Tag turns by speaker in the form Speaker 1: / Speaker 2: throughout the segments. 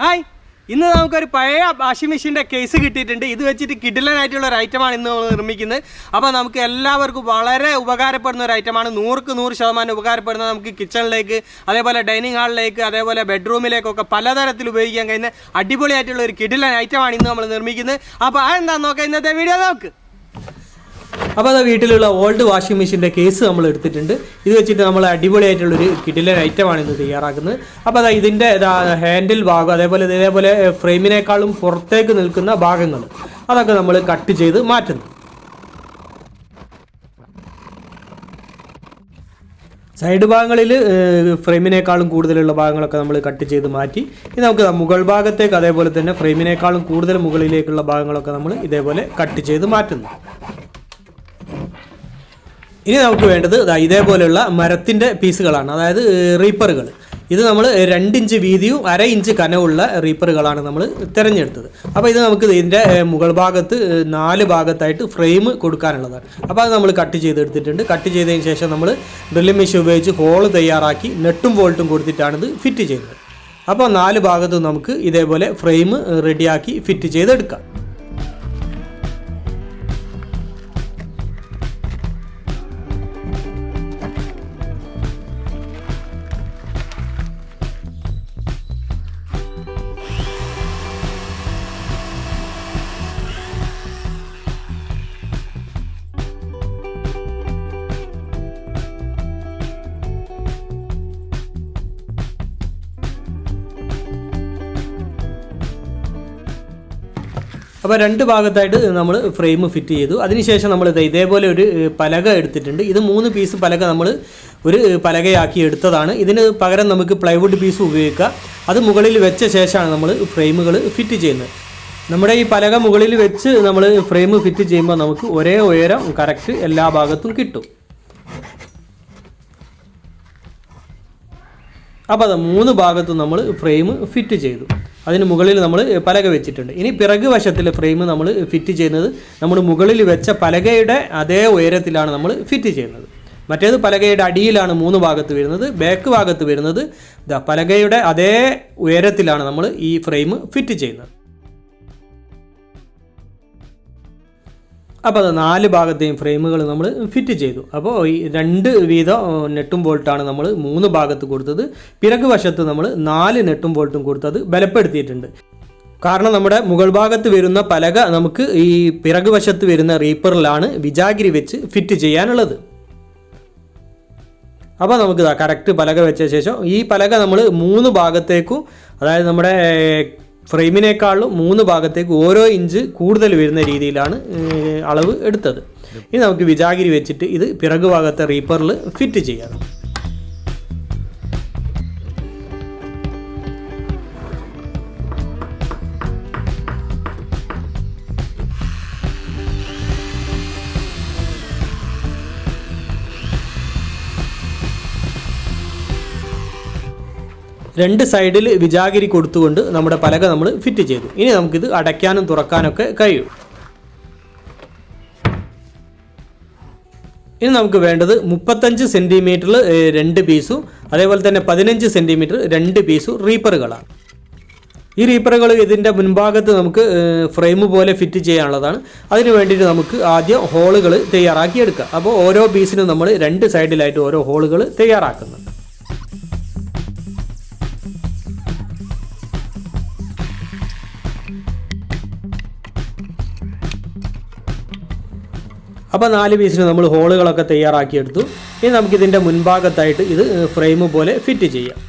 Speaker 1: Hi, ഇന്ന് നമുക്കൊരു പഴയ വാഷിംഗ് മെഷീൻ്റെ കേസ് കിട്ടിയിട്ടുണ്ട്. ഇത് വെച്ചിട്ട് കിഡിലനായിട്ടുള്ള ഒരു ഐറ്റമാണ് ഇന്ന് നമ്മൾ നിർമ്മിക്കുന്നത്. അപ്പോൾ നമുക്ക് എല്ലാവർക്കും വളരെ ഉപകാരപ്പെടുന്ന ഒരു ഐറ്റമാണ്. 100% ഉപകാരപ്പെടുന്നത് നമുക്ക് കിച്ചണിലേക്ക്, അതേപോലെ ഡൈനിങ് ഹാളിലേക്ക്, അതേപോലെ ബെഡ്റൂമിലേക്കൊക്കെ പലതരത്തിൽ ഉപയോഗിക്കാൻ കഴിയുന്ന അടിപൊളിയായിട്ടുള്ള ഒരു കിഡിലൻ ഐറ്റമാണ് ഇന്ന് നമ്മൾ നിർമ്മിക്കുന്നത്. അപ്പോൾ അതെന്താണെന്ന് നോക്കാം ഇന്നത്തെ വീഡിയോ നോക്ക്. അപ്പോൾ അത് വീട്ടിലുള്ള ഓൾഡ് വാഷിംഗ് മെഷീൻ്റെ കേസ് നമ്മൾ എടുത്തിട്ടുണ്ട്. ഇത് വെച്ചിട്ട് നമ്മൾ അടിപൊളിയായിട്ടുള്ളൊരു കിഡിലൻ ഐറ്റമാണ് ഇന്ന് തയ്യാറാക്കുന്നത്. അപ്പോൾ അതാ ഇതിൻ്റെ ഹാൻഡിൽ ഭാഗം, ഇതേപോലെ ഫ്രെയിമിനേക്കാളും പുറത്തേക്ക് നിൽക്കുന്ന ഭാഗങ്ങൾ അതൊക്കെ നമ്മൾ കട്ട് ചെയ്ത് മാറ്റുന്നു. സൈഡ് ഭാഗങ്ങളിൽ ഫ്രെയിമിനേക്കാളും കൂടുതലുള്ള ഭാഗങ്ങളൊക്കെ നമ്മൾ കട്ട് ചെയ്ത് മാറ്റി. ഇനി നമുക്ക് മുകൾ ഭാഗത്തേക്ക് അതേപോലെ തന്നെ ഫ്രെയിമിനേക്കാളും കൂടുതൽ മുകളിലേക്കുള്ള ഭാഗങ്ങളൊക്കെ നമ്മൾ ഇതേപോലെ കട്ട് ചെയ്ത് മാറ്റുന്നു. ഇനി നമുക്ക് വേണ്ടത് ഇതേപോലെയുള്ള മരത്തിൻ്റെ പീസുകളാണ്, അതായത് റീപ്പറുകൾ. ഇത് നമ്മൾ 2 ഇഞ്ച് വീതിയും 1/2 ഇഞ്ച് കനവുള്ള റീപ്പറുകളാണ് നമ്മൾ തിരഞ്ഞെടുത്തത്. അപ്പോൾ ഇത് നമുക്ക് ഇതിൻ്റെ മുകൾ ഭാഗത്ത് 4 ഭാഗത്തായിട്ട് ഫ്രെയിം കൊടുക്കാനുള്ളതാണ്. അപ്പോൾ അത് നമ്മൾ കട്ട് ചെയ്തെടുത്തിട്ടുണ്ട്. കട്ട് ചെയ്തതിന് ശേഷം നമ്മൾ ഡ്രില്ലിംഗ് മെഷീൻ ഉപയോഗിച്ച് ഹോള് തയ്യാറാക്കി നെട്ടും ബോൾട്ടും കൊടുത്തിട്ടാണ് ഇത് ഫിറ്റ് ചെയ്യുന്നത്. അപ്പോൾ 4 ഭാഗത്തും നമുക്ക് ഇതേപോലെ ഫ്രെയിം റെഡിയാക്കി ഫിറ്റ് ചെയ്തെടുക്കാം. അപ്പോൾ 2 ഭാഗത്തായിട്ട് നമ്മൾ ഫ്രെയിം ഫിറ്റ് ചെയ്തു. അതിനുശേഷം നമ്മൾ ഇതേപോലെ ഒരു പലക എടുത്തിട്ടുണ്ട്. ഇത് 3 പീസ് പലക നമ്മൾ ഒരു പലകയാക്കി എടുത്തതാണ്. ഇതിന് പകരം നമുക്ക് പ്ലൈവുഡ് പീസ് ഉപയോഗിക്കാം. അത് മുകളിൽ വെച്ച ശേഷമാണ് നമ്മൾ ഫ്രെയിമുകൾ ഫിറ്റ് ചെയ്യുന്നത്. നമ്മുടെ ഈ പലക മുകളിൽ വെച്ച് നമ്മൾ ഫ്രെയിം ഫിറ്റ് ചെയ്യുമ്പോൾ നമുക്ക് ഒരേ ഉയരം കറക്റ്റ് എല്ലാ ഭാഗത്തും കിട്ടും. അപ്പോൾ അത് 3 ഭാഗത്തും നമ്മൾ ഫ്രെയിം ഫിറ്റ് ചെയ്തു. അതിന് മുകളിൽ നമ്മൾ പലക വെച്ചിട്ടുണ്ട്. ഇനി പിറക് വശത്തിൽ ഫ്രെയിം നമ്മൾ ഫിറ്റ് ചെയ്യുന്നത് നമ്മൾ മുകളിൽ വെച്ച പലകയുടെ അതേ ഉയരത്തിലാണ് നമ്മൾ ഫിറ്റ് ചെയ്യുന്നത്. മറ്റേത് പലകയുടെ അടിയിലാണ് 3 ഭാഗത്ത് വരുന്നത്. ബാക്ക് ഭാഗത്ത് വരുന്നത് പലകയുടെ അതേ ഉയരത്തിലാണ് നമ്മൾ ഈ ഫ്രെയിം ഫിറ്റ് ചെയ്യുന്നത്. അപ്പോൾ അത് 4 ഭാഗത്തെയും ഫ്രെയിമുകൾ നമ്മൾ ഫിറ്റ് ചെയ്തു. അപ്പോൾ ഈ 2 വീതം നെട്ടും ബോൾട്ടാണ് നമ്മൾ 3 ഭാഗത്ത് കൊടുത്തത്. പിറക് വശത്ത് നമ്മൾ 4 നെട്ടും ബോൾട്ടും കൊടുത്തത് ബലപ്പെടുത്തിയിട്ടുണ്ട്. കാരണം നമ്മുടെ മുകൾ ഭാഗത്ത് വരുന്ന പലക നമുക്ക് ഈ പിറക് വശത്ത് വരുന്ന റീപ്പറിലാണ് വിജാഗിരി വെച്ച് ഫിറ്റ് ചെയ്യാനുള്ളത്. അപ്പോൾ നമുക്ക് കറക്റ്റ് പലക വെച്ച ശേഷം ഈ പലക നമ്മൾ 3 ഭാഗത്തേക്കും, അതായത് നമ്മുടെ ഫ്രെയിമിനേക്കാളും 3 ഭാഗത്തേക്ക് ഓരോ ഇഞ്ച് കൂടുതൽ വരുന്ന രീതിയിലാണ് അളവ് എടുത്തത്. ഇനി നമുക്ക് വിജാഗിരി വെച്ചിട്ട് ഇത് പിറകു ഭാഗത്തെ റീപ്പറിൽ ഫിറ്റ് ചെയ്യാം. രണ്ട് സൈഡിൽ വിജാഗിരി കൊടുത്തുകൊണ്ട് നമ്മുടെ പലക നമ്മൾ ഫിറ്റ് ചെയ്തു. ഇനി നമുക്കിത് അടയ്ക്കാനും തുറക്കാനൊക്കെ കഴിയും. ഇനി നമുക്ക് വേണ്ടത് 35 സെൻറ്റിമീറ്ററിൽ 2 പീസും അതേപോലെ തന്നെ 15 സെൻറ്റിമീറ്റർ 2 പീസും റീപ്പറുകളാണ്. ഈ റീപ്പറുകൾ ഇതിൻ്റെ മുൻഭാഗത്ത് നമുക്ക് ഫ്രെയിം പോലെ ഫിറ്റ് ചെയ്യാനുള്ളതാണ്. അതിന് വേണ്ടിയിട്ട് നമുക്ക് ആദ്യം ഹോളുകൾ തയ്യാറാക്കിയെടുക്കാം. അപ്പോൾ ഓരോ പീസിനും നമ്മൾ 2 സൈഡിലായിട്ട് ഓരോ ഹോളുകൾ തയ്യാറാക്കുന്നുണ്ട്. അപ്പോൾ 4 പീസിന് നമ്മൾ ഹോളുകളൊക്കെ തയ്യാറാക്കിയെടുത്തു. ഇനി നമുക്കിതിൻ്റെ മുൻഭാഗത്തായിട്ട് ഇത് ഫ്രെയിം പോലെ ഫിറ്റ് ചെയ്യാം.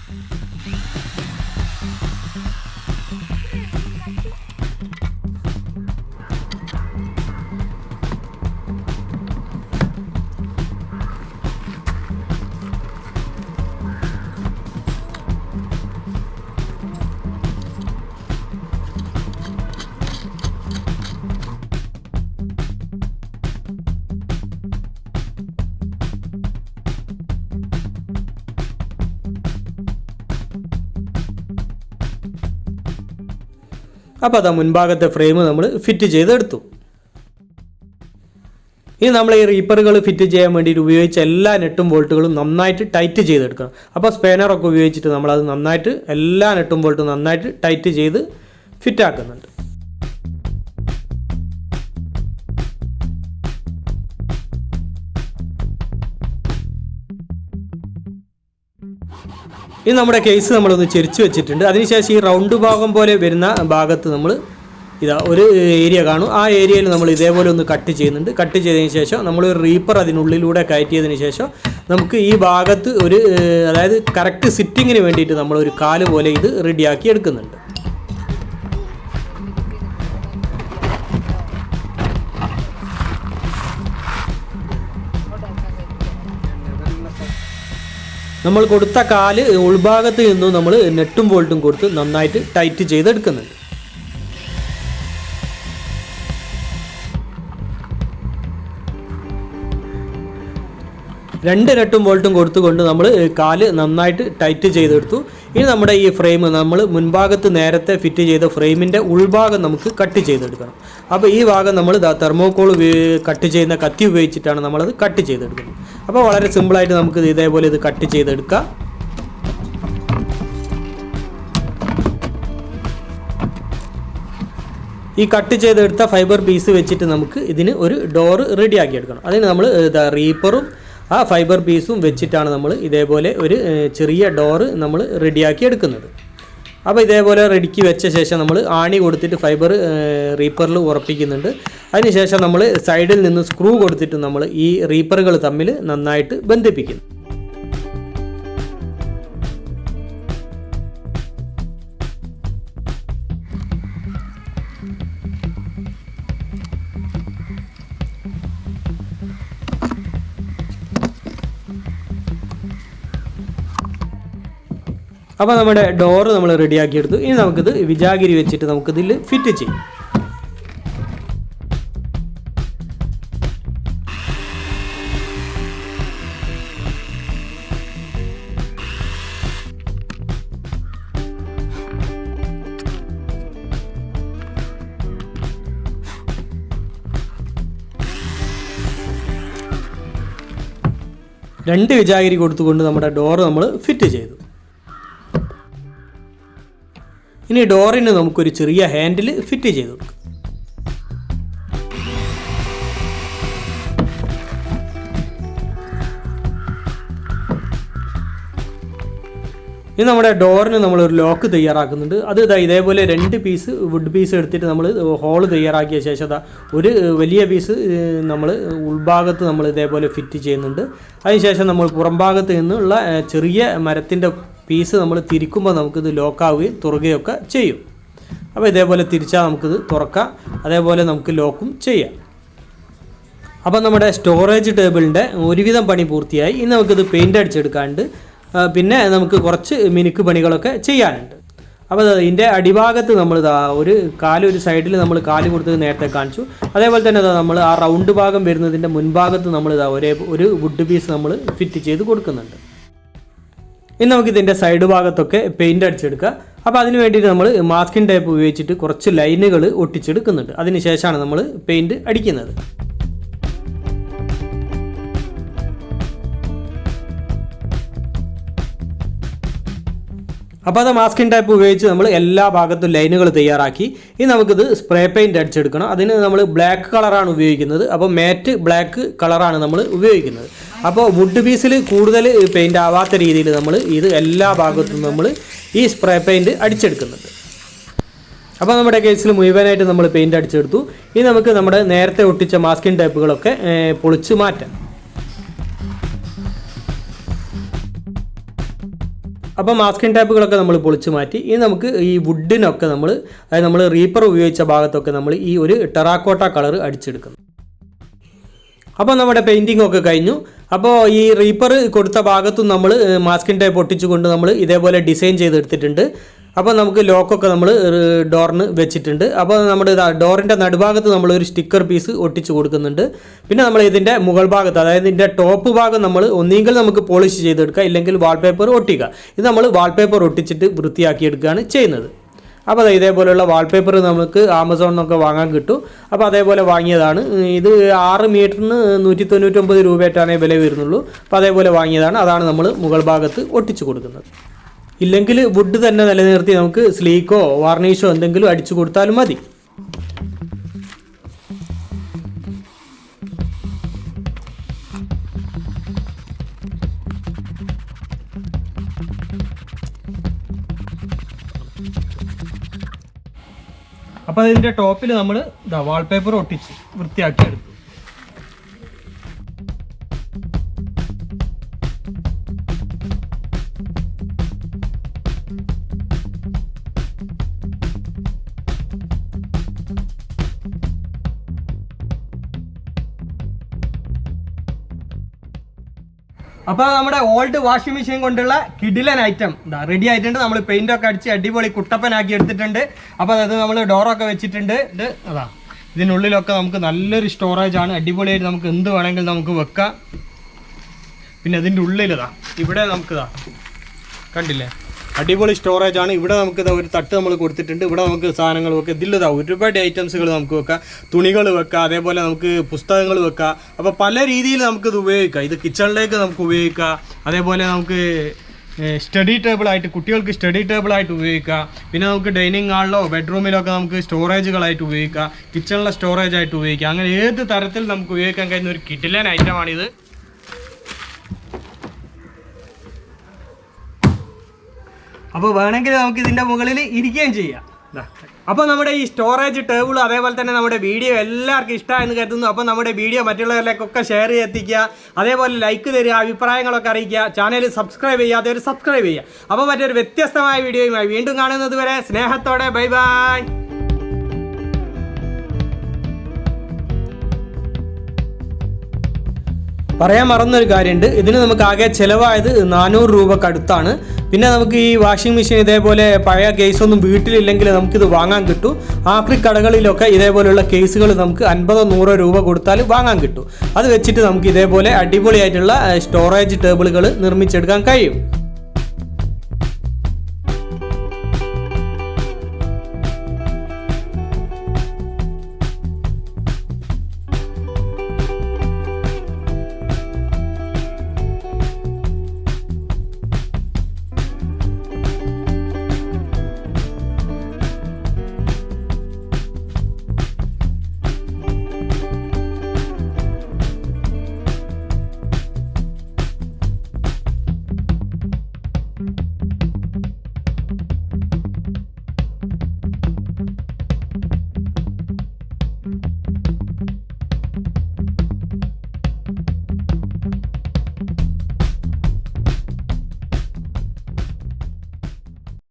Speaker 1: അപ്പോൾ അതാ മുൻഭാഗത്തെ ഫ്രെയിം നമ്മൾ ഫിറ്റ് ചെയ്തെടുത്തു. ഇനി നമ്മൾ ഈ റീപ്പറുകൾ ഫിറ്റ് ചെയ്യാൻ വേണ്ടിയിട്ട് ഉപയോഗിച്ച എല്ലാ നെട്ടും ബോൾട്ടുകളും നന്നായിട്ട് ടൈറ്റ് ചെയ്തെടുക്കണം. അപ്പോൾ സ്പാനറൊക്കെ ഉപയോഗിച്ചിട്ട് നമ്മളത് നന്നായിട്ട് എല്ലാ നെട്ടും ബോൾട്ടും നന്നായിട്ട് ടൈറ്റ് ചെയ്ത് ഫിറ്റാക്കുന്നുണ്ട്. ഇനി നമ്മുടെ കേസ് നമ്മളൊന്ന് ചെരിച്ച് വെച്ചിട്ടുണ്ട്. അതിനുശേഷം ഈ റൗണ്ട് ഭാഗം പോലെ വരുന്ന ഭാഗത്ത് നമ്മൾ ഇതാ ഒരു ഏരിയ കാണും. ആ ഏരിയയിൽ നമ്മൾ ഇതേപോലെ ഒന്ന് കട്ട് ചെയ്യുന്നുണ്ട്. കട്ട് ചെയ്തതിന് ശേഷം നമ്മൾ ഒരു റീപ്പർ അതിനുള്ളിലൂടെ കയറ്റിയതിന് ശേഷം നമുക്ക് ഈ ഭാഗത്ത് ഒരു അതായത് കറക്റ്റ് സിറ്റിങ്ങിന് വേണ്ടിയിട്ട് നമ്മളൊരു കാല് പോലെ ഇത് റെഡിയാക്കി എടുക്കുന്നുണ്ട്. നമ്മൾ കൊടുത്ത കാല് ഉൾഭാഗത്ത് നിന്നും നമ്മൾ നെട്ടും ബോൾട്ടും കൊടുത്ത് നന്നായിട്ട് ടൈറ്റ് ചെയ്തെടുക്കുന്നുണ്ട്. രണ്ട് നെട്ടും ബോൾട്ടും കൊടുത്തുകൊണ്ട് നമ്മൾ കാല് നന്നായിട്ട് ടൈറ്റ് ചെയ്തെടുത്തു. ഇനി നമ്മുടെ ഈ ഫ്രെയിം നമ്മൾ മുൻഭാഗത്ത് നേരത്തെ ഫിറ്റ് ചെയ്ത ഫ്രെയിമിൻ്റെ ഉൾഭാഗം നമുക്ക് കട്ട് ചെയ്തെടുക്കണം. അപ്പോൾ ഈ ഭാഗം നമ്മൾ തെർമോക്കോൾ കട്ട് ചെയ്യുന്ന കത്തി ഉപയോഗിച്ചിട്ടാണ് നമ്മളത് കട്ട് ചെയ്തെടുക്കുന്നത്. അപ്പോൾ വളരെ സിമ്പിളായിട്ട് നമുക്ക് ഇതേപോലെ ഇത് കട്ട് ചെയ്തെടുക്കാം. ഈ കട്ട് ചെയ്തെടുത്ത ഫൈബർ പീസ് വെച്ചിട്ട് നമുക്ക് ഇതിന് ഒരു ഡോറ് റെഡിയാക്കി എടുക്കണം. അതിന് നമ്മൾ റീപ്പറും ആ ഫൈബർ പീസും വെച്ചിട്ടാണ് നമ്മൾ ഇതേപോലെ ഒരു ചെറിയ ഡോറ് നമ്മൾ റെഡിയാക്കി എടുക്കുന്നത്. അപ്പോൾ ഇതേപോലെ റെഡിക്ക് വെച്ച ശേഷം നമ്മൾ ആണി കൊടുത്തിട്ട് ഫൈബർ റീപ്പറിൽ ഉറപ്പിക്കുന്നുണ്ട്. അതിനുശേഷം നമ്മൾ സൈഡിൽ നിന്ന് സ്ക്രൂ കൊടുത്തിട്ട് നമ്മൾ ഈ റീപ്പറുകൾ തമ്മിൽ നന്നായിട്ട് ബന്ധിപ്പിക്കുന്നു. അപ്പോൾ നമ്മുടെ ഡോറ് നമ്മൾ റെഡിയാക്കി എടുത്തു. ഇനി നമുക്കിത് വിജാഗിരി വെച്ചിട്ട് നമുക്കിതിൽ ഫിറ്റ് ചെയ്യും. രണ്ട് വിജാഗിരി കൊടുത്തുകൊണ്ട് നമ്മുടെ ഡോറ് നമ്മൾ ഫിറ്റ് ചെയ്തു. ഇനി ഡോറിന് നമുക്കൊരു ചെറിയ ഹാൻഡിൽ ഫിറ്റ് ചെയ്ത് കൊടുക്കാം. ഇനി നമ്മുടെ ഡോറിന് നമ്മളൊരു ലോക്ക് തയ്യാറാക്കുന്നുണ്ട്. അത് ഇതേപോലെ 2 പീസ് വുഡ് പീസ് എടുത്തിട്ട് നമ്മൾ ഹോള് തയ്യാറാക്കിയ ശേഷം ഒരു വലിയ പീസ് നമ്മൾ ഉൾഭാഗത്ത് നമ്മൾ ഇതേപോലെ ഫിറ്റ് ചെയ്യുന്നുണ്ട്. അതിനുശേഷം നമ്മൾ പുറംഭാഗത്ത് നിന്നുള്ള ചെറിയ മരത്തിൻ്റെ പീസ് നമ്മൾ തിരിക്കുമ്പോൾ നമുക്കിത് ലോക്കാവുകയും തുറക്കുകയൊക്കെ ചെയ്യും. അപ്പോൾ ഇതേപോലെ തിരിച്ചാൽ നമുക്കിത് തുറക്കാം. അതേപോലെ നമുക്ക് ലോക്കും ചെയ്യാം. അപ്പോൾ നമ്മുടെ സ്റ്റോറേജ് ടേബിളിൻ്റെ ഒരുവിധം പണി പൂർത്തിയായി. ഇനി നമുക്കിത് പെയിൻ്റ് അടിച്ചെടുക്കാണ്ട് പിന്നെ നമുക്ക് കുറച്ച് മിനുക്ക് പണികളൊക്കെ ചെയ്യാനുണ്ട്. അപ്പോൾ ഇതിൻ്റെ അടിഭാഗത്ത് നമ്മൾ ഒരു സൈഡിൽ നമ്മൾ കാല് കൊടുത്തത് നേരത്തെ കാണിച്ചു. അതേപോലെ തന്നെ നമ്മൾ ആ റൗണ്ട് ഭാഗം വരുന്നതിൻ്റെ മുൻഭാഗത്ത് നമ്മൾ ഒരു വുഡ് പീസ് നമ്മൾ ഫിറ്റ് ചെയ്ത് കൊടുക്കുന്നുണ്ട്. ഇനി നമുക്കിതിൻ്റെ സൈഡ് ഭാഗത്തൊക്കെ പെയിൻ്റ് അടിച്ചെടുക്കുക. അപ്പോൾ അതിന് വേണ്ടിയിട്ട് നമ്മൾ മാസ്കിംഗ് ടേപ്പ് ഉപയോഗിച്ചിട്ട് കുറച്ച് ലൈനുകൾ ഒട്ടിച്ചെടുക്കുന്നുണ്ട്. അതിന് ശേഷമാണ് നമ്മൾ പെയിൻറ്റ് അടിക്കുന്നത്. അപ്പോൾ അത് മാസ്കിംഗ് ടൈപ്പ് ഉപയോഗിച്ച് നമ്മൾ എല്ലാ ഭാഗത്തും ലൈനുകൾ തയ്യാറാക്കി. ഇനി നമുക്കിത് സ്പ്രേ പെയിൻറ്റ് അടിച്ചെടുക്കണം. അതിന് നമ്മൾ ബ്ലാക്ക് കളറാണ് ഉപയോഗിക്കുന്നത്. അപ്പോൾ മാറ്റ് ബ്ലാക്ക് കളറാണ് നമ്മൾ ഉപയോഗിക്കുന്നത്. അപ്പോൾ വുഡ് പീസിൽ കൂടുതൽ പെയിൻ്റ് ആവാത്ത രീതിയിൽ നമ്മൾ ഇത് എല്ലാ ഭാഗത്തും നമ്മൾ ഈ സ്പ്രേ പെയിൻറ്റ് അടിച്ചെടുക്കുന്നുണ്ട്. അപ്പോൾ നമ്മുടെ കേസിൽ മുഴുവനായിട്ട് നമ്മൾ പെയിൻറ്റ് അടിച്ചെടുത്തു. ഇനി നമുക്ക് നമ്മുടെ നേരത്തെ ഒട്ടിച്ച മാസ്കിംഗ് ടൈപ്പുകളൊക്കെ പൊളിച്ച് മാറ്റാം. അപ്പോൾ മാസ്കിംഗ് ടൈപ്പുകളൊക്കെ നമ്മൾ പൊളിച്ച് മാറ്റി. ഇനി നമുക്ക് ഈ വുഡിനൊക്കെ നമ്മൾ റീപ്പർ ഉപയോഗിച്ച ഭാഗത്തൊക്കെ നമ്മൾ ഈ ഒരു ടെറാക്കോട്ട കളർ അടിച്ചെടുക്കുന്നു. അപ്പോൾ നമ്മുടെ പെയിൻറ്റിംഗ് ഒക്കെ കഴിഞ്ഞു. അപ്പോൾ ഈ റീപ്പർ കൊടുത്ത ഭാഗത്തും നമ്മൾ മാസ്കിംഗ് ടൈപ്പ് ഒട്ടിച്ചുകൊണ്ട് നമ്മൾ ഇതേപോലെ ഡിസൈൻ ചെയ്തെടുത്തിട്ടുണ്ട്. അപ്പോൾ നമുക്ക് ലോക്കൊക്കെ നമ്മൾ ഡോറിന് വെച്ചിട്ടുണ്ട്. അപ്പോൾ നമ്മുടെ ഡോറിൻ്റെ നടുഭാഗത്ത് നമ്മളൊരു സ്റ്റിക്കർ പീസ് ഒട്ടിച്ച് കൊടുക്കുന്നുണ്ട്. പിന്നെ നമ്മൾ ഇതിൻ്റെ മുകൾ ഭാഗത്ത്, അതായത് ഇതിൻ്റെ ടോപ്പ് ഭാഗം നമ്മൾ ഒന്നുകിൽ നമുക്ക് പോളിഷ് ചെയ്തെടുക്കുക, ഇല്ലെങ്കിൽ വാൾപേപ്പർ ഒട്ടിക്കുക. ഇത് നമ്മൾ വാൾപേപ്പർ ഒട്ടിച്ചിട്ട് വൃത്തിയാക്കിയെടുക്കുകയാണ് ചെയ്യുന്നത്. അപ്പോൾ ഇതേപോലെയുള്ള വാൾപേപ്പർ നമുക്ക് ആമസോണിൽ നിന്നൊക്കെ വാങ്ങാൻ കിട്ടും. അപ്പോൾ അതേപോലെ വാങ്ങിയതാണ്. ഇത് 6 മീറ്ററിന് 199 രൂപയായിട്ടാണ് വില വരുന്നുള്ളൂ. അപ്പോൾ അതേപോലെ വാങ്ങിയതാണ്. അതാണ് നമ്മൾ മുകൾ ഭാഗത്ത് ഒട്ടിച്ചു കൊടുക്കുന്നത്. ഇല്ലെങ്കിൽ വുഡ് തന്നെ നിലനിർത്തി നമുക്ക് സ്ലീക്കോ വാർണിഷോ എന്തെങ്കിലും അടിച്ചു കൊടുത്താലും മതി. അപ്പോൾ ഇതിൻ്റെ ടോപ്പിൽ നമ്മൾ വാൾപേപ്പർ ഒട്ടിച്ച് വൃത്തിയാക്കി എടുത്തു. അപ്പോൾ നമ്മുടെ ഓൾഡ് വാഷിംഗ് മെഷീൻ കൊണ്ടുള്ള കിഡിലൻ ഐറ്റം റെഡി ആയിട്ടുണ്ട്. നമ്മൾ പെയിന്റ് ഒക്കെ അടിച്ച് അടിപൊളി കുട്ടപ്പനാക്കി എടുത്തിട്ടുണ്ട്. അപ്പോൾ അത് നമ്മൾ ഡോറൊക്കെ വെച്ചിട്ടുണ്ട്. അതാ ഇതിനുള്ളിലൊക്കെ നമുക്ക് നല്ലൊരു സ്റ്റോറേജ് ആണ്. അടിപൊളിയായിട്ട് നമുക്ക് എന്ത് വേണമെങ്കിലും നമുക്ക് വെക്കാം. പിന്നെ അതിൻ്റെ ഉള്ളിലിതാ ഇവിടെ നമുക്ക് കണ്ടില്ലേ, അടിപൊളി സ്റ്റോറേജ് ആണ്. ഇവിടെ നമുക്ക് ഒരു തട്ട് നമ്മൾ കൊടുത്തിട്ടുണ്ട്. ഇവിടെ നമുക്ക് സാധനങ്ങൾ വെക്കാം. ഇതിലിതാ ഒരുപാട് ഐറ്റംസുകൾ നമുക്ക് വെക്കാം. തുണികൾ വെക്കാം, അതേപോലെ നമുക്ക് പുസ്തകങ്ങൾ വെക്കാം. അപ്പോൾ പല രീതിയിൽ നമുക്കിത് ഉപയോഗിക്കാം. ഇത് കിച്ചണിലേക്ക് നമുക്ക് ഉപയോഗിക്കാം. അതേപോലെ നമുക്ക് സ്റ്റഡി ടേബിളായിട്ട്, കുട്ടികൾക്ക് സ്റ്റഡി ടേബിളായിട്ട് ഉപയോഗിക്കാം. പിന്നെ നമുക്ക് ഡൈനിങ് ഹാളിലോ ബെഡ്റൂമിലൊക്കെ നമുക്ക് സ്റ്റോറേജുകളായിട്ട് ഉപയോഗിക്കാം. കിച്ചണിലെ സ്റ്റോറേജ് ആയിട്ട് ഉപയോഗിക്കാം. അങ്ങനെ ഏത് തരത്തിൽ നമുക്ക് ഉപയോഗിക്കാൻ കഴിയുന്ന ഒരു കിഡിലൻ ഐറ്റമാണിത്. അപ്പോൾ വേണമെങ്കിൽ നമുക്ക് ഇതിൻ്റെ മുകളിൽ ഇരിക്കുകയും ചെയ്യാം. അപ്പോൾ നമ്മുടെ ഈ സ്റ്റോറേജ് ടേബിളും അതേപോലെ തന്നെ നമ്മുടെ വീഡിയോ എല്ലാവർക്കും ഇഷ്ടമായെന്ന് കരുതുന്നു. അപ്പോൾ നമ്മുടെ വീഡിയോ മറ്റുള്ളവരിലേക്കൊക്കെ ഷെയർ ചെയ്തെത്തിക്കുക. അതേപോലെ ലൈക്ക് തരിക, അഭിപ്രായങ്ങളൊക്കെ അറിയിക്കുക. ചാനൽ സബ്സ്ക്രൈബ് ചെയ്യാത്തവർ സബ്സ്ക്രൈബ് ചെയ്യുക. അപ്പോൾ മറ്റൊരു വ്യത്യസ്തമായ വീഡിയോയുമായി വീണ്ടും കാണുന്നത് വരെ സ്നേഹത്തോടെ ബൈ ബൈ. പറയാൻ മറന്നൊരു കാര്യമുണ്ട്. ഇതിന് നമുക്ക് ആകെ ചിലവായത് 400 രൂപക്ക് അടുത്താണ്. പിന്നെ നമുക്ക് ഈ വാഷിംഗ് മെഷീൻ ഇതേപോലെ പഴയ കേസൊന്നും വീട്ടിലില്ലെങ്കിൽ നമുക്കിത് വാങ്ങാൻ കിട്ടും. ആഫ്രിക്ക കടകളിലൊക്കെ ഇതേപോലെയുള്ള കേസുകൾ നമുക്ക് 50-100 രൂപ കൊടുത്താൽ വാങ്ങാൻ കിട്ടും. അത് വെച്ചിട്ട് നമുക്ക് ഇതേപോലെ അടിപൊളിയായിട്ടുള്ള സ്റ്റോറേജ് ടേബിളുകൾ നിർമ്മിച്ചെടുക്കാൻ കഴിയും.